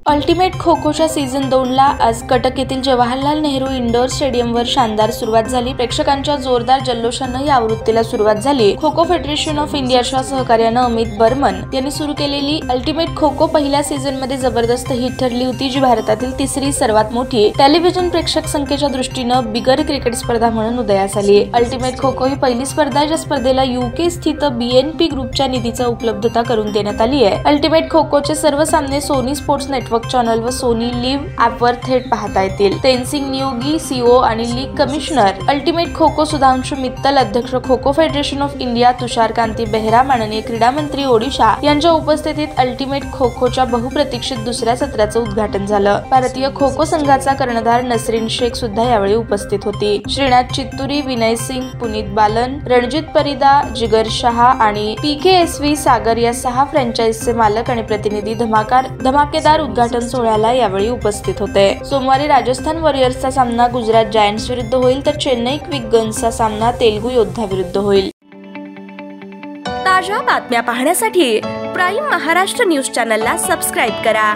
Ultimate खो खोच्या season 2 ला आज कटक येथील जवाहरलाल नेहरू इंडोर स्टेडियमवर शानदार सुरुवात झाली। प्रेक्षकांच्या जोरदार जल्लोषानं या आवृत्तीला सुरुवात झाली। खो खो फेडरेशन ऑफ इंडियाच्या सहकार्यानं अमित बर्मन यांनी सुरू केलेली अल्टिमेट खो खो पहिल्या सीझन मध्ये जबरदस्त हिट ठरली होती, जी भारतातील तिसरी सर्वात मोठी टेलिव्हिजन प्रेक्षक संख्येच्या दृष्टीनं बिगर क्रिकेट स्पर्धा म्हणून उदयास आली। अल्टिमेट खो खो ही पहिली स्पर्धा ज्या स्पर्धेला यूके स्थित BNP ग्रुपच्या निधीचा उपलब्धता करून देण्यात आली आहे। अल्टिमेट खो खोचे सर्व सामने सोनी स्पोर्ट्स नेटवर्क चॅनल व सोनी लिव्ह ॲपवर थेट पाहता येतील। तेनसिंग नियोगी CEO आणि league commissioner ultimate kho kho Sudhanshu Mittal, अध्यक्ष kho kho federation of India तुषार कांती बेहरा, माननीय क्रीडा मंत्री ओडिशा यांच्या उपस्थितीत अल्टिमेट खो खोच्या बहुप्रतीक्षित दुसऱ्या सत्राचं उद्घाटन झालं। भारतीय खो खो संघाचा कर्णधार नसरीन शेख सुद्धा यावेळी उपस्थित होती। श्रीनाथ चित्तुरी, विनय सिंग, पुनीत बालन, रणजित परिदा, जिगर शहा आणि PKSV सागर या 6 फ्रँचाइजचे मालक आणि प्रतिनिधी धमाकेदार उद्घाटन सोहळ्याला यावेळी उपस्थित होते। सोमवारी राजस्थान वॉरियर्सचा सामना गुजरात जायंट्स विरुद्ध होईल, तर चेन्नई क्विक गन्सचा सामना तेलुगू योद्धा विरुद्ध होईल। ताज्या बातम्या पाहण्यासाठी प्राईम महाराष्ट्र न्यूज चॅनलला सबस्क्राईब करा।